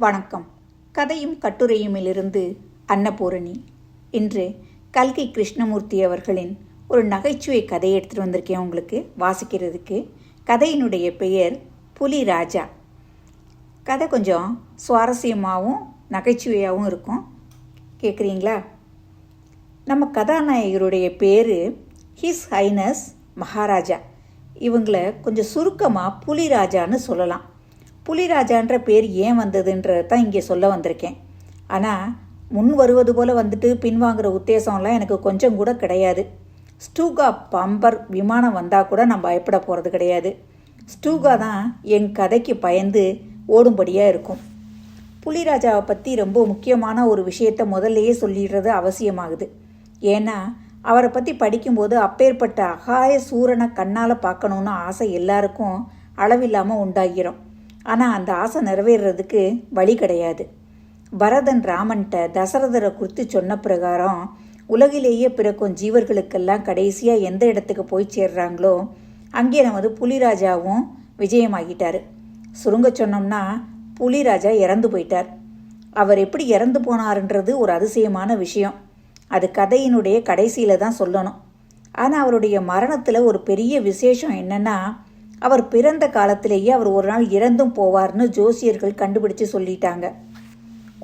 வணக்கம். கதையும் கட்டுரையுமிலிருந்து அன்னபூரணி. இன்று கல்கி கிருஷ்ணமூர்த்தி அவர்களின் ஒரு நகைச்சுவை கதையை எடுத்துகிட்டு வந்திருக்கேன் உங்களுக்கு வாசிக்கிறதுக்கு. கதையினுடைய பெயர் புலி ராஜா. கதை கொஞ்சம் சுவாரஸ்யமாகவும் நகைச்சுவையாகவும் இருக்கும். கேட்குறீங்களா? நம்ம கதாநாயகருடைய பேர் ஹிஸ் ஹைனஸ் மகாராஜா. இவங்களை கொஞ்சம் சுருக்கமாக புலிராஜான்னு சொல்லலாம். புலிராஜான்ற பேர் ஏன் வந்ததுன்றது தான் இங்கே சொல்ல வந்திருக்கேன். ஆனால் முன் வருவது போல் வந்துட்டு பின்வாங்குகிற உத்தேசம்லாம் எனக்கு கொஞ்சம் கூட கிடையாது. ஸ்டூகா பம்பர் விமானம் வந்தால் கூட நான் பயப்பட போகிறது கிடையாது. ஸ்டூகா தான் என் கதைக்கு பயந்து ஓடும்படியாக இருக்கும். புலிராஜாவை பற்றி ரொம்ப முக்கியமான ஒரு விஷயத்தை முதல்லையே சொல்லிடுறது அவசியமாகுது. ஏன்னா அவரை பற்றி படிக்கும்போது அப்பேற்பட்ட அகாய சூரனை கண்ணால் பார்க்கணுன்னு ஆசை எல்லாருக்கும் அளவில்லாமல் உண்டாகிறோம். ஆனால் அந்த ஆசை நிறைவேறதுக்கு வழி கிடையாது. பரதன் ராமன்கிட்ட தசரதரை குறித்து சொன்ன பிரகாரம் உலகிலேயே பிறக்கும் ஜீவர்களுக்கெல்லாம் கடைசியாக எந்த இடத்துக்கு போய் சேர்றாங்களோ அங்கே நமது புலிராஜாவும் விஜயமாகிட்டார். சுருங்க சொன்னோம்னா புலிராஜா இறந்து போயிட்டார். அவர் எப்படி இறந்து போனார்ன்றது ஒரு அதிசயமான விஷயம். அது கதையினுடைய கடைசியில் தான் சொல்லணும். ஆனால் அவருடைய மரணத்தில் ஒரு பெரிய விசேஷம் என்னென்னா, அவர் பிறந்த காலத்திலேயே அவர் ஒரு நாள் இறந்தும் போவார்னு ஜோசியர்கள் கண்டுபிடிச்சு சொல்லிட்டாங்க.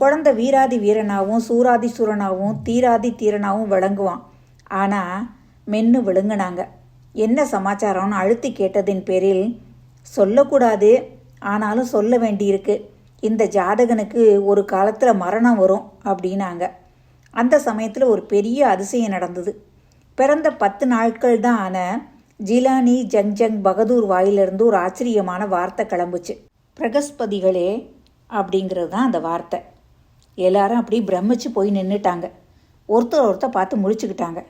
குழந்தை வீராதி வீரனாகவும் சூராதி சூரனாகவும் தீராதி தீரனாகவும் விளங்குவான். ஆனால் மென்னு விழுங்கினாங்க. என்ன சமாச்சாரம்னு அழுத்தி கேட்டதின் பேரில் சொல்லக்கூடாது, ஆனாலும் சொல்ல வேண்டியிருக்கு, இந்த ஜாதகனுக்கு ஒரு காலத்தில் மரணம் வரும் அப்படின்னாங்க. அந்த சமயத்தில் ஒரு பெரிய அதிசயம் நடந்தது. பிறந்த 10 நாட்கள் தான் ஆன ஜிலானி ஜங் பகதூர் வாயிலிருந்து ஒரு ஆச்சரியமான வார்த்தை கிளம்புச்சு. பிரகஸ்பதிகளே அப்படிங்கிறது தான் அந்த வார்த்தை. எல்லாரும் அப்படி பிரமிச்சு போய் நின்றுட்டாங்க. ஒருத்தர் பார்த்து முடிச்சுக்கிட்டாங்க.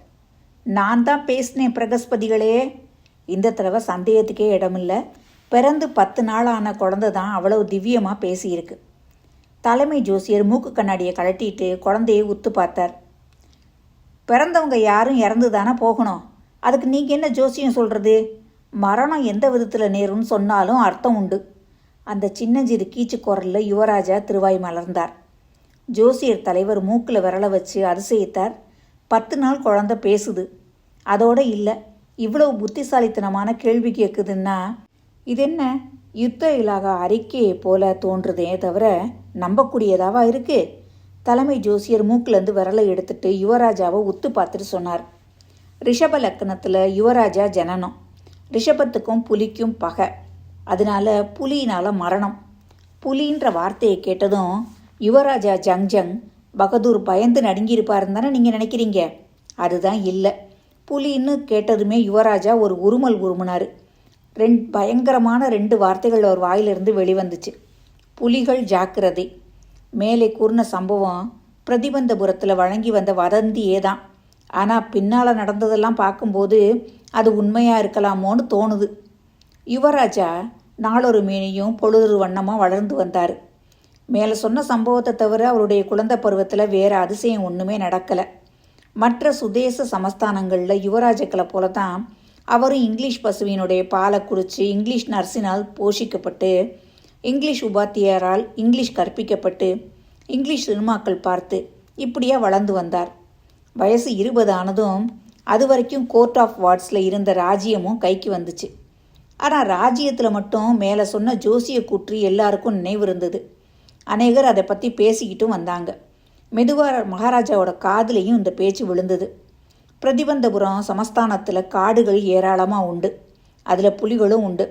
நான் தான் பேசினேன் பிரகஸ்பதிகளே. இந்த தடவை சந்தேகத்துக்கே இடமில்லை. பிறந்து 10 நாளான குழந்தை தான் அவ்வளவு திவ்யமாக பேசியிருக்கு. தலைமை ஜோசியர் மூக்கு கண்ணாடியை கழட்டிட்டு குழந்தையை உத்து பார்த்தார். பிறந்தவங்க யாரும் இறந்து தானே போகணும், அதுக்கு நீங்கள் என்ன ஜோசியம் சொல்கிறது? மரணம் எந்த விதத்தில் நேரும்னு சொன்னாலும் அர்த்தம் உண்டு. அந்த சின்னஞ்சிறு கீச்சு குரலில் யுவராஜா திருவாய் மலர்ந்தார். ஜோசியர் தலைவர் மூக்கில் விரலை வச்சு அதிசயித்தார். 10 நாள் குழந்தை பேசுது. அதோடு இல்லை, இவ்வளவு புத்திசாலித்தனமான கேள்வி கேட்குதுன்னா இது என்ன யுத்த இலாக அறிக்கையை போல தோன்றுதே தவிர நம்பக்கூடியதாவா இருக்குது? தலைமை ஜோசியர் மூக்கிலேருந்து விரலை எடுத்துட்டு யுவராஜாவை உத்து பார்த்துட்டு சொன்னார். ரிஷப லக்கணத்தில் யுவராஜா ஜனனம். ரிஷபத்துக்கும் புலிக்கும் பகை. அதனால புலியினால் மரணம். புலின்ற வார்த்தையை கேட்டதும் யுவராஜா ஜங் பகதூர் பயந்து நடுங்கியிருப்பாருன்னு தானே நீங்கள் நினைக்கிறீங்க? அதுதான் இல்லை. புலின்னு கேட்டதுமே யுவராஜா ஒரு உருமல் உருமுனார். பயங்கரமான 2 வார்த்தைகள் அவர் வாயிலிருந்து வெளிவந்துச்சு. புலிகள் ஜாக்கிரதை. மேலே கூர்ன சம்பவம் பிரதிபந்தபுரத்தில் வழங்கி வந்த வதந்தியே தான். ஆனால் பின்னால் நடந்ததெல்லாம் பார்க்கும்போது அது உண்மையாக இருக்கலாமோன்னு தோணுது. யுவராஜா நாளொரு மேனியும் பொழுதொரு வண்ணமாக வளர்ந்து வந்தார். மேலே சொன்ன சம்பவத்தை தவிர அவருடைய குழந்தை பருவத்தில் வேறு அதிசயம் ஒன்றுமே நடக்கலை. மற்ற சுதேச சமஸ்தானங்களில் யுவராஜக்களை போல தான் அவரும் இங்கிலீஷ் பசுவினுடைய பாலை குடித்து இங்கிலீஷ் நர்ஸினால் போஷிக்கப்பட்டு இங்கிலீஷ் உபாத்தியாரால் இங்கிலீஷ் கற்பிக்கப்பட்டு இங்கிலீஷ் சினிமாக்கள் பார்த்து இப்படியா வளர்ந்து வந்தார். வயசு 20 ஆனதும் அது வரைக்கும் கோர்ட் ஆஃப் வார்ட்ஸில் இருந்த ராஜ்யமும் கைக்கு வந்துச்சு. ஆனால் ராஜ்யத்தில் மட்டும் மேலே சொன்ன ஜோசிய கூற்று எல்லாருக்கும் நினைவு இருந்தது. அநேகர் அதை பற்றி பேசிக்கிட்டும் வந்தாங்க. மெதுவாக மகாராஜாவோட காதுலேயும் இந்த பேச்சு விழுந்தது. பிரதிபந்தபுரம் சமஸ்தானத்தில் காடுகள் ஏராளமாக உண்டு. அதில் புலிகளும் உண்டு.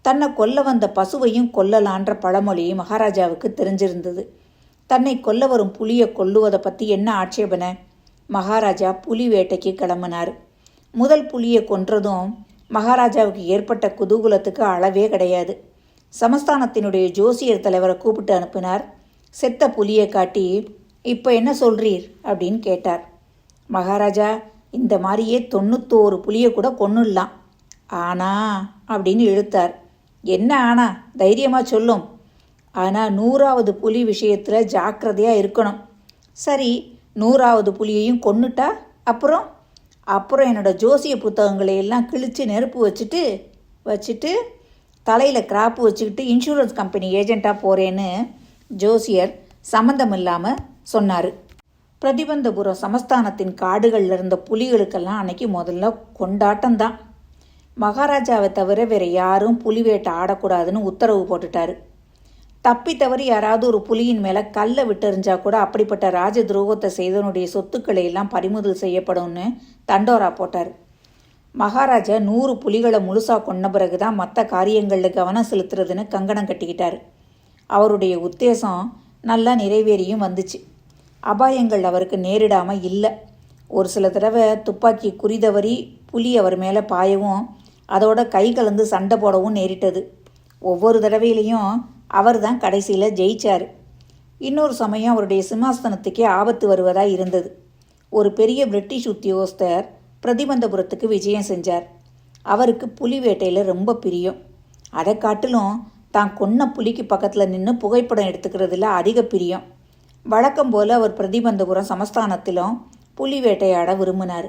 தன்னை கொல்ல வந்த பசுவையும் கொல்லலான்ற பழமொழி மகாராஜாவுக்கு தெரிஞ்சிருந்தது. தன்னை கொல்ல வரும் புலியை கொல்லுவதை பற்றி என்ன ஆட்சேபனை? மகாராஜா புலி வேட்டைக்கு கிளம்பினார். முதல் புலியை கொன்றதும் மகாராஜாவுக்கு ஏற்பட்ட குதூகலத்துக்கு அளவே கிடையாது. சமஸ்தானத்தினுடைய ஜோசியர் தலைவரை கூப்பிட்டு அனுப்பினார். செத்த புலியை காட்டி, இப்போ என்ன சொல்றீர் அப்படின்னு கேட்டார். மகாராஜா, இந்த மாதிரியே 91 புலியை கூட கொன்னுடலாம். ஆனா அப்படின்னு இழுத்தார். என்ன ஆனா? தைரியமாக சொல்லும். ஆனால் 100வது புலி விஷயத்தில் ஜாக்கிரதையாக இருக்கணும். சரி, 100வது புலியையும் கொன்னுட்டா அப்புறம் என்னோடய ஜோசிய புத்தகங்களை எல்லாம் கிழித்து நெருப்பு வச்சுட்டு தலையில் கிராப்பு வச்சுக்கிட்டு இன்சூரன்ஸ் கம்பெனி ஏஜெண்ட்டாக போகிறேன்னு ஜோசியர் சம்மந்தமில்லாமல் சொன்னார். பிரதிபந்தபுரம் சமஸ்தானத்தின் காடுகளில் இருந்த புலிகளுக்கெல்லாம் அன்னைக்கு முதல்ல கொண்டாட்டம்தான். மகாராஜாவை தவிர வேற யாரும் புலி வேட்டை ஆடக்கூடாதுன்னு உத்தரவு போட்டுட்டாரு. தப்பி தவறி யாராவது ஒரு புலியின் மேலே கல்லை விட்டெறிஞ்சா கூட அப்படிப்பட்ட ராஜ துரோகத்தை செய்தவனுடைய சொத்துக்களை எல்லாம் பறிமுதல் செய்யப்படும்னு தண்டோரா போட்டார். மகாராஜா 100 புலிகளை முழுசாக கொண்ட பிறகு தான் மற்ற காரியங்களில் கவனம் செலுத்துறதுன்னு கங்கணம் கட்டிக்கிட்டார். அவருடைய உத்தேசம் நல்லா நிறைவேறியும் வந்துச்சு. அபாயங்கள் அவருக்கு நேரிடாமல் இல்லை. ஒரு சில தடவை துப்பாக்கி குறிதவறி புலி அவர் மேலே பாயவும் அதோட கை கலந்து சண்டை போடவும் நேரிட்டது. ஒவ்வொரு தடவையிலையும் அவர் தான் கடைசியில் ஜெயிச்சார். இன்னொரு சமயம் அவருடைய சிம்மாசனத்துக்கே ஆபத்து வருவதாக இருந்தது. ஒரு பெரிய பிரிட்டிஷ் உத்தியோகஸ்தர் பிரதிபந்தபுரத்துக்கு விஜயம் செஞ்சார். அவருக்கு புலி வேட்டையில் ரொம்ப பிரியம். அதை காட்டிலும் தான் கொன்ன புலிக்கு பக்கத்தில் நின்று புகைப்படம் எடுத்துக்கிறதுல அதிக பிரியம். வழக்கம் போல் அவர் பிரதிபந்தபுரம் சமஸ்தானத்திலும் புலி வேட்டையாட விரும்பினார்.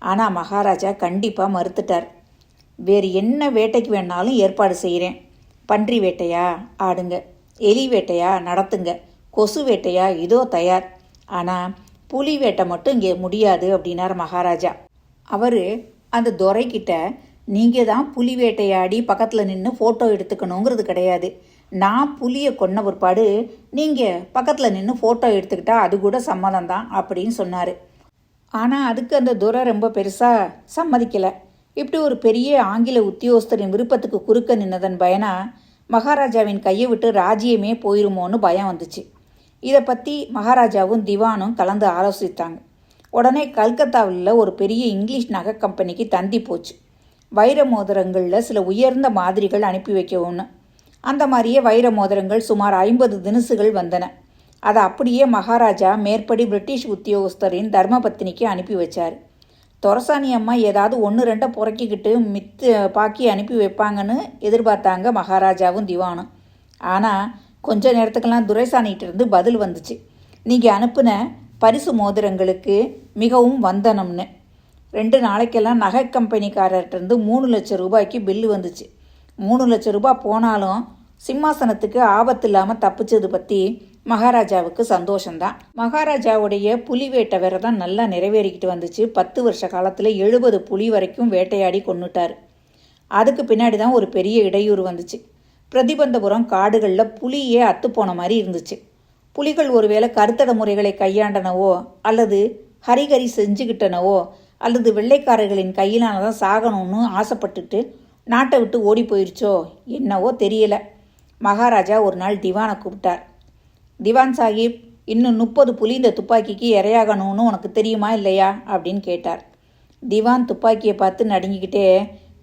ஆனால் மகாராஜா கண்டிப்பாக மறுத்துட்டார். வேறு என்ன வேட்டைக்கு வேணாலும் ஏற்பாடு செய்கிறேன். பன்றி வேட்டையா ஆடுங்க, எலி வேட்டையா நடத்துங்க, கொசு வேட்டையா இதோ தயார், ஆனால் புலி வேட்டை மட்டும் இங்கே முடியாது அப்படின்னார் மகாராஜா. அவர் அந்த துரைக்கிட்ட நீங்கள் தான் புலி வேட்டையாடி பக்கத்தில் நின்று ஃபோட்டோ எடுத்துக்கணுங்கிறது கிடையாது. நான் புலியை கொன்ன பிற்பாடு நீங்கள் பக்கத்தில் நின்று ஃபோட்டோ எடுத்துக்கிட்டா அது கூட சம்மதம் தான் அப்படின்னு சொன்னார். ஆனால் அதுக்கு அந்த துரை ரொம்ப பெருசாக சம்மதிக்கலை. இப்படி ஒரு பெரிய ஆங்கில உத்தியோகஸ்தரின் விருப்பத்துக்கு குறுக்க நின்னதன் பயனா மகாராஜாவின் கையை விட்டு ராஜ்யமே போயிருமோன்னு பயம் வந்துச்சு. இதை பற்றி மகாராஜாவும் திவானும் கலந்து ஆலோசித்தாங்க. உடனே கல்கத்தாவில் ஒரு பெரிய இங்கிலீஷ் நகை கம்பெனிக்கு தந்தி போச்சு. வைர மோதிரங்களில் சில உயர்ந்த மாதிரிகள் அனுப்பி வைக்கவும்னு. அந்த மாதிரியே வைர மோதிரங்கள் சுமார் 50 தினுசுகள் வந்தன. அதை அப்படியே மகாராஜா மேற்படி பிரிட்டிஷ் உத்தியோகஸ்தரின் தர்மபத்தினிக்கு அனுப்பி வச்சார். தொரசானி அம்மா ஏதாவது 1-2 புறக்கிக்கிட்டு பாக்கி அனுப்பி வைப்பாங்கன்னு எதிர்பார்த்தாங்க மகாராஜாவும் திவானும். ஆனால் கொஞ்ச நேரத்துக்கெல்லாம் துரைசானிகிட்டேருந்து பதில் வந்துச்சு. நீங்கள் அனுப்பின பரிசு மோதிரங்களுக்கு மிகவும் வந்தனம்னு. 2 நாளைக்கெல்லாம் நகை கம்பெனிக்காரர்கிட்டருந்து 3 லட்சம் ரூபாய்க்கு பில்லு வந்துச்சு. 3 லட்சம் ரூபாய் போனாலும் சிம்மாசனத்துக்கு ஆபத்து இல்லாமல் தப்பிச்சது பற்றி மகாராஜாவுக்கு சந்தோஷம்தான். மகாராஜாவுடைய புலி வேட்டை விரதம் நல்லா நிறைவேறிக்கிட்டு வந்துச்சு. 10 வருஷ காலத்தில் 70 புலி வரைக்கும் வேட்டையாடி கொன்னுட்டார். அதுக்கு பின்னாடி தான் ஒரு பெரிய இடையூறு வந்துச்சு. பிரதிபந்தபுரம் காடுகளில் புலியே அத்துப்போன மாதிரி இருந்துச்சு. புலிகள் ஒருவேளை கருத்தட முறைகளை கையாண்டனவோ அல்லது ஹரிகரி செஞ்சுக்கிட்டனவோ அல்லது வெள்ளைக்காரர்களின் கையிலானதான் சாகணும்னு ஆசைப்பட்டுட்டு நாட்டை விட்டு ஓடி போயிடுச்சோ என்னவோ தெரியலை. மகாராஜா ஒரு நாள் திவானை கூப்பிட்டார். திவான் சாஹிப், இன்னும் 30 புலி இந்த துப்பாக்கிக்கு இரையாகணும்னு உனக்கு தெரியுமா இல்லையா அப்படின்னு கேட்டார். திவான் துப்பாக்கியை பார்த்து நடுங்கிக்கிட்டே,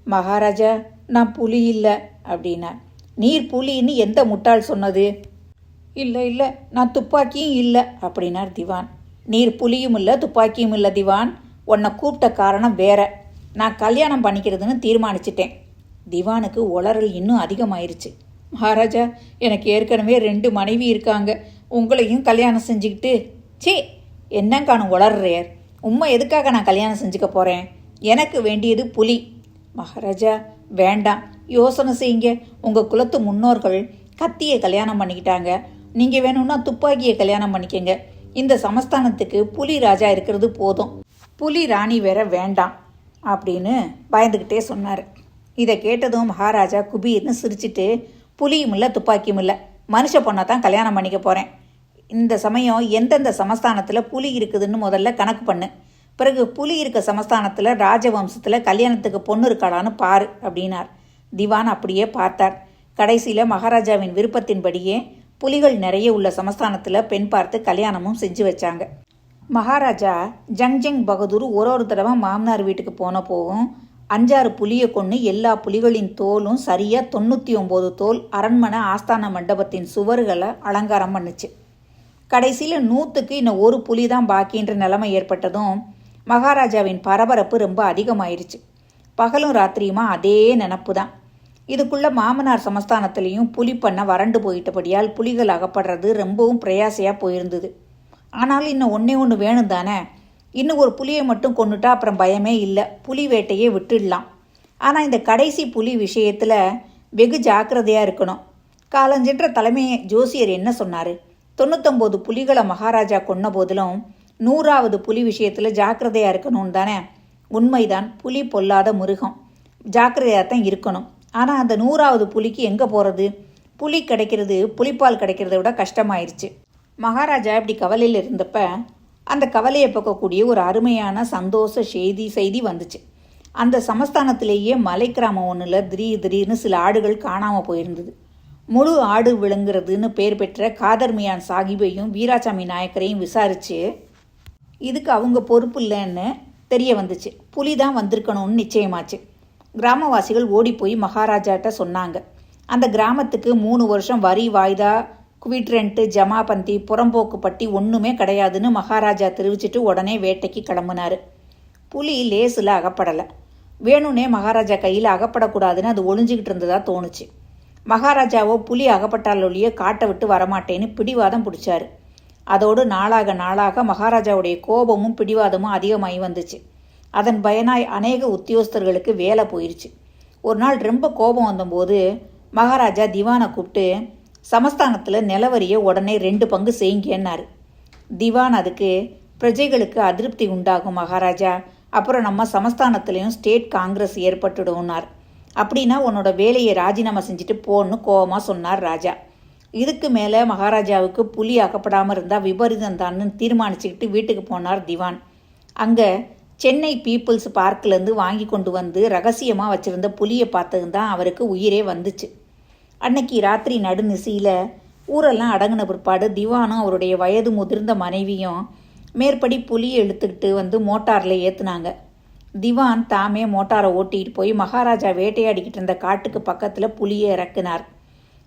மகாராஜா நான் புலி இல்லை அப்படின்னார். நீர் புலின்னு எந்த முட்டாள் சொன்னது? இல்லை நான் துப்பாக்கியும் இல்லை அப்படின்னார் திவான். நீர் புலியும் இல்லை துப்பாக்கியும் இல்லை திவான். உன்னை கூப்பிட்ட காரணம் வேற. நான் கல்யாணம் பண்ணிக்கிறதுன்னு தீர்மானிச்சிட்டேன். திவானுக்கு உளறல் இன்னும் அதிகமாயிருச்சு. மகாராஜா, எனக்கு ஏற்கனவே 2 மனைவி இருக்காங்க. உங்களையும் கல்யாணம் செஞ்சுக்கிட்டு என்னங்கானு உளர்றேர். உண்மை எதுக்காக நான் கல்யாணம் செஞ்சுக்க போகிறேன்? எனக்கு வேண்டியது புலி. மகாராஜா வேண்டாம், யோசனை செய்யுங்க. உங்கள் குலத்து முன்னோர்கள் கத்தியை கல்யாணம் பண்ணிக்கிட்டாங்க. நீங்கள் வேணும்னா துப்பாக்கியை கல்யாணம் பண்ணிக்கங்க. இந்த சமஸ்தானத்துக்கு புலி ராஜா இருக்கிறது போதும், புலி ராணி வேற வேண்டாம் அப்படின்னு பயந்துக்கிட்டே சொன்னார். இதை கேட்டதும் மகாராஜா குபீர்னு சிரிச்சிட்டு, புலியும் இல்லை துப்பாக்கியும் இல்லை, மனுஷ பொண்ணை தான் கல்யாணம் பண்ணிக்க போகிறேன். இந்த சமயம் எந்தெந்த சமஸ்தானத்தில் புலி இருக்குதுன்னு முதல்ல கணக்கு பண்ணு. பிறகு புலி இருக்க சமஸ்தானத்தில் ராஜவம்சத்தில் கல்யாணத்துக்கு பொண்ணு இருக்காளான்னு பாரு அப்படின்னார். திவான் அப்படியே பார்த்தார். கடைசியில் மகாராஜாவின் விருப்பத்தின்படியே புலிகள் நிறைய உள்ள சமஸ்தானத்தில் பெண் பார்த்து கல்யாணமும் செஞ்சு வச்சாங்க. மகாராஜா ஜங்ஜங் பகதூர் ஒரு தடவை மாமனார் வீட்டுக்கு போன போகும் 5-6 புலியை கொண்டு எல்லா புலிகளின் தோலும் சரியாக 99 தோல் அரண்மனை ஆஸ்தான மண்டபத்தின் சுவர்களை அலங்காரம் பண்ணுச்சு. கடைசியில் 100க்கு இன்னும் 1 புலி தான் பாக்கின்ற நிலைமை ஏற்பட்டதும் மகாராஜாவின் பரபரப்பு ரொம்ப அதிகமாயிருச்சு. பகலும் ராத்திரியுமா அதே நினப்பு தான். இதுக்குள்ளே மாமனார் சமஸ்தானத்திலையும் புலி பண்ண வறண்டு போயிட்டபடியால் புலிகள் அகப்படுறது ரொம்பவும் பிரயாசையாக போயிருந்தது. ஆனாலும் இன்னும் ஒன்று வேணும் தானே. இன்னும் ஒரு புலியை மட்டும் கொண்டுட்டா அப்புறம் பயமே இல்லை, புலி வேட்டையே விட்டுடலாம். ஆனால் இந்த கடைசி புலி விஷயத்தில் வெகு ஜாக்கிரதையாக இருக்கணும். காலஞ்சென்ற தலைமை ஜோசியர் என்ன சொன்னார்? 99 புலிகளை மகாராஜா கொன்ன போதிலும் 100வது புலி விஷயத்தில் ஜாக்கிரதையாக இருக்கணும்னு தானே? உண்மைதான், புலி பொல்லாத மிருகம், ஜாக்கிரதையாக தான் இருக்கணும். ஆனால் அந்த 100வது புலிக்கு எங்கே போகிறது? புலி கிடைக்கிறது புலிப்பால் கிடைக்கிறத விட கஷ்டமாயிருச்சு. மகாராஜா இப்படி கவலையில் இருந்தப்ப அந்த கவலையை போக்கக்கூடிய ஒரு அருமையான சந்தோஷ செய்தி வந்துச்சு. அந்த சமஸ்தானத்திலேயே மலை கிராமம் ஒன்றில் திடீர்னு சில ஆடுகள் காணாமல் போயிருந்தது. முழு ஆடு விழுங்குறதுன்னு பேர் பெற்ற காதர்மியான் சாஹிபையும் வீராசாமி நாயக்கரையும் விசாரித்து இதுக்கு அவங்க பொறுப்பு இல்லைன்னு தெரிய வந்துச்சு. புலி தான் வந்திருக்கணும்னு நிச்சயமாச்சு. கிராமவாசிகள் ஓடி போய் மகாராஜாட்ட சொன்னாங்க. அந்த கிராமத்துக்கு 3 வருஷம் வரி வாய்தா, குவிட்ரெண்ட்டு, ஜமாபந்தி, புறம்போக்கு பட்டி ஒன்றுமே கிடையாதுன்னு மகாராஜா தெரிவிச்சிட்டு உடனே வேட்டைக்கு கிளம்புனார். புலி லேசில் அகப்படலை. வேணும்னே மகாராஜா கையில் அகப்படக்கூடாதுன்னு அது ஒளிஞ்சிக்கிட்டு இருந்ததா தோணுச்சு. மகாராஜாவோ புலி அகப்பட்டாலொழிய காட்டை விட்டு வரமாட்டேன்னு பிடிவாதம் பிடிச்சாரு. அதோடு நாளாக மகாராஜாவுடைய கோபமும் பிடிவாதமும் அதிகமாகி வந்துச்சு. அதன் பயனாய் அநேக உத்தியோகஸ்தர்களுக்கு வேலை போயிடுச்சு. ஒரு நாள் ரொம்ப கோபம் வந்தபோது மகாராஜா திவானை கூப்பிட்டு சமஸ்தானத்தில் நிலவரியை உடனே 2 பங்கு செய்யுங்கன்னாரு. திவான் அதுக்கு பிரஜைகளுக்கு அதிருப்தி உண்டாகும் மகாராஜா, அப்புறம் நம்ம சமஸ்தானத்துலேயும் ஸ்டேட் காங்கிரஸ் ஏற்பட்டுடும்னார். அப்படின்னா உன்னோட வேலையை ராஜினாமா செஞ்சுட்டு போன்னு கோபமாக சொன்னார் ராஜா. இதுக்கு மேலே மகாராஜாவுக்கு புலி அகப்படாமல் இருந்தால் விபரீதம் தான்னு தீர்மானிச்சுக்கிட்டு வீட்டுக்கு போனார் திவான். அங்கே சென்னை பீப்புள்ஸ் பார்க்கிலேருந்து வாங்கி கொண்டு வந்து ரகசியமாக வச்சுருந்த புலியை பார்த்தது தான் அவருக்கு உயிரே வந்துச்சு. அன்னைக்கு ராத்திரி நடுநிசையில் ஊரெல்லாம் அடங்கின பிற்பாடு திவானும் அவருடைய வயது முதிர்ந்த மனைவியும் மேற்படி புலியை இழுத்துக்கிட்டு வந்து மோட்டாரில் ஏற்றுனாங்க. திவான் தாமே மோட்டாரை ஓட்டிகிட்டு போய் மகாராஜா வேட்டையாடிக்கிட்டு இருந்த காட்டுக்கு பக்கத்தில் புலியை இறக்குனார்.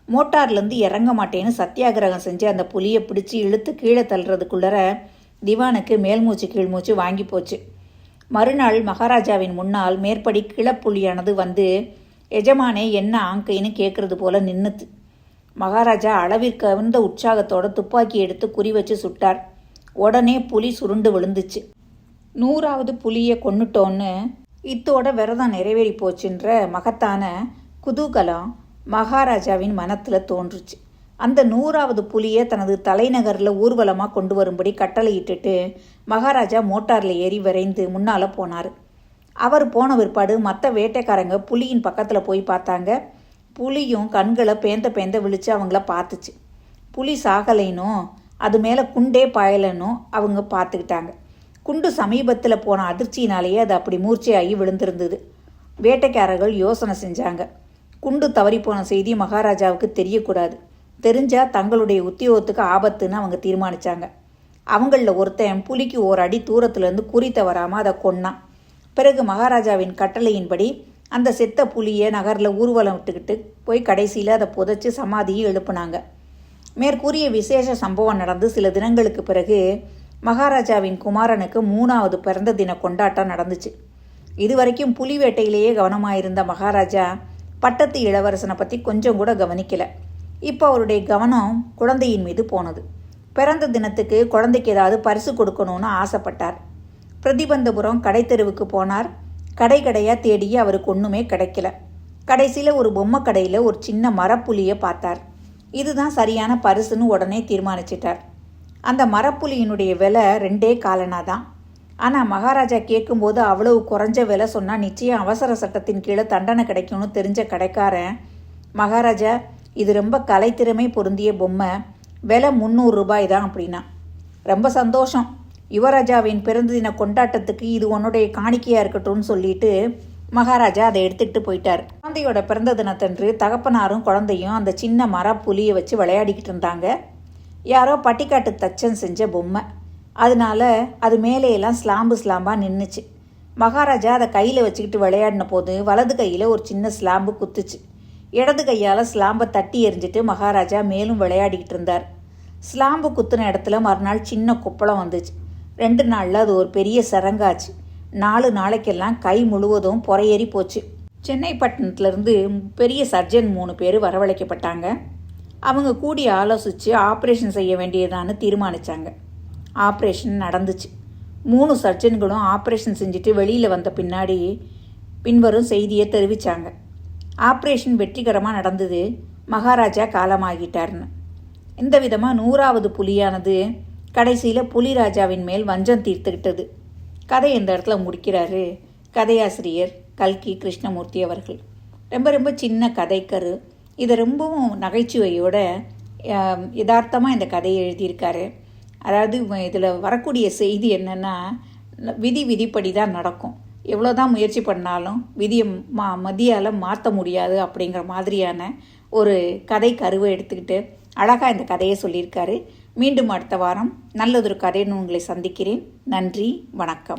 மோட்டார்லேருந்து இறங்க மாட்டேன்னு சத்தியாகிரகம் செஞ்சு அந்த புலியை பிடிச்சி இழுத்து கீழே தள்ளுறதுக்குள்ளர திவானுக்கு மேல்மூச்சு கீழ்மூச்சு வாங்கி போச்சு. மறுநாள் மகாராஜாவின் முன்னால் மேற்படி கிளப்புலியானது வந்து எஜமானே என்ன ஆங்கைன்னு கேட்குறது போல நின்றுது. மகாராஜா அளவிற்கு கவிழ்ந்த உற்சாகத்தோட துப்பாக்கி எடுத்து குறி வச்சு சுட்டார். உடனே புலி சுருண்டு விழுந்துச்சு. 100வது புலியை கொன்னுட்டோன்னு இத்தோட விரதம் நிறைவேறி போச்சுன்ற மகத்தான குதூகலம் மகாராஜாவின் மனத்தில் தோன்றுச்சு. அந்த 100வது புலியை தனது தலைநகரில் ஊர்வலமாக கொண்டு வரும்படி கட்டளையிட்டுட்டு மகாராஜா மோட்டாரில் ஏறி விரைந்து முன்னால் போனார். அவர் போன பிற்பாடு மற்ற வேட்டைக்காரங்க புலியின் பக்கத்தில் போய் பார்த்தாங்க. புலியும் கண்களை பேந்த விழித்து அவங்கள பார்த்துச்சு. புலி சாகலைனும் அது மேலே குண்டே பாயலைன்னும் அவங்க பார்த்துக்கிட்டாங்க. குண்டு சமீபத்தில் போன அதிர்ச்சியினாலேயே அது அப்படி மூர்ச்சையாகி விழுந்திருந்தது. வேட்டைக்காரர்கள் யோசனை செஞ்சாங்க. குண்டு தவறிப்போன செய்தி மகாராஜாவுக்கு தெரியக்கூடாது. தெரிஞ்சால் தங்களுடைய உத்தியோகத்துக்கு ஆபத்துன்னு அவங்க தீர்மானித்தாங்க. அவங்களில் ஒருத்தன் புலிக்கு 1 அடி தூரத்துலேருந்து குறி தவறாமல் அதை கொன்னான். பிறகு மகாராஜாவின் கட்டளையின்படி அந்த செத்த புலியை நகரில் ஊர்வலம் விட்டுக்கிட்டு போய் கடைசியில் அதை புதைச்சி சமாதியை எழுப்புனாங்க. மேற்கூறிய விசேஷ சம்பவம் நடந்து சில தினங்களுக்கு பிறகு மகாராஜாவின் குமாரனுக்கு 3வது பிறந்த தின கொண்டாட்டம் நடந்துச்சு. இதுவரைக்கும் புலி வேட்டையிலேயே கவனமாயிருந்த மகாராஜா பட்டத்து இளவரசனை பற்றி கொஞ்சம் கூட கவனிக்கலை. இப்போ அவருடைய கவனம் குழந்தையின் மீது போனது. பிறந்த தினத்துக்கு குழந்தைக்கு ஏதாவது பரிசு கொடுக்கணும்னு ஆசைப்பட்டார். பிரதிபந்தபுரம் கடைத்தெருவுக்கு போனார். கடையாக தேடி அவருக்கு ஒன்றுமே கிடைக்கல. கடைசியில் ஒரு பொம்மை கடையில் ஒரு சின்ன மரப்புலியை பார்த்தார். இதுதான் சரியான பரிசுன்னு உடனே தீர்மானிச்சிட்டார். அந்த மரப்புலியினுடைய விலை 2 காலனா தான். ஆனால் மகாராஜா கேட்கும்போது அவ்வளவு குறைஞ்ச விலை சொன்னால் நிச்சயம் அவசர சட்டத்தின் கீழே தண்டனை கிடைக்கும்னு தெரிஞ்ச கடைக்காரன், மகாராஜா இது ரொம்ப கலைத்திறமை பொருந்திய பொம்மை, விலை 300 ரூபாய் தான் அப்படின்னா. ரொம்ப சந்தோஷம், யுவராஜாவின் பிறந்த தின கொண்டாட்டத்துக்கு இது உன்னுடைய காணிக்கையாக இருக்கட்டும்னு சொல்லிட்டு மகாராஜா அதை எடுத்துக்கிட்டு போயிட்டார். குழந்தையோட பிறந்த தினத்தன்று தகப்பனாரும் குழந்தையும் அந்த சின்ன மரப்புலியை வச்சு விளையாடிக்கிட்டு இருந்தாங்க. யாரோ பட்டிக்காட்டு தச்சன் செஞ்ச பொம்மை, அதனால அது மேலேயெல்லாம் ஸ்லாம்பாக நின்றுச்சு. மகாராஜா அதை கையில் வச்சுக்கிட்டு விளையாடின போது வலது கையில் ஒரு சின்ன ஸ்லாம்பு குத்துச்சு. இடது கையால் ஸ்லாம்பை தட்டி எறிஞ்சிட்டு மகாராஜா மேலும் விளையாடிக்கிட்டு இருந்தார். ஸ்லாம்பு குத்துன இடத்துல மறுநாள் சின்ன குப்பளம் வந்துச்சு. 2 நாளில் அது ஒரு பெரிய சரங்காச்சு. 4 நாளைக்கெல்லாம் கை முழுவதும் பொறையேறி போச்சு. சென்னை பட்டணத்துலேருந்து பெரிய சர்ஜன் 3 பேர் வரவழைக்கப்பட்டாங்க. அவங்க கூடி ஆலோசித்து ஆப்ரேஷன் செய்ய வேண்டியதான்னு தீர்மானித்தாங்க. ஆப்ரேஷன் நடந்துச்சு. 3 சர்ஜன்களும் ஆப்ரேஷன் செஞ்சுட்டு வெளியில் வந்த பின்னாடி பின்வரும் செய்தியை தெரிவித்தாங்க. ஆப்ரேஷன் வெற்றிகரமாக நடந்தது. மகாராஜா காலமாகிட்டார்னு. இந்த விதமாக 100வது புலியானது கடைசியில் புலிராஜாவின் மேல் வஞ்சம் தீர்த்துக்கிட்டது. கதை இந்த இடத்துல முடிக்கிறாரு கதையாசிரியர் கல்கி கிருஷ்ணமூர்த்தி அவர்கள். ரொம்ப ரொம்ப சின்ன கதைக்கரு. இதை ரொம்பவும் நகைச்சுவையோட யதார்த்தமாக இந்த கதையை எழுதியிருக்காரு. அதாவது இதில் வரக்கூடிய செய்தி என்னென்னா, விதிப்படி தான் நடக்கும், எவ்வளோதான் முயற்சி பண்ணாலும் விதியை மதியால் மாற்ற முடியாது அப்படிங்கிற மாதிரியான ஒரு கதை கருவை எடுத்துக்கிட்டு அழகாக இந்த கதையை சொல்லியிருக்காரு. மீண்டும் அடுத்த வாரம் நல்லதொரு கதைன்னு உங்களை சந்திக்கிறேன். நன்றி, வணக்கம்.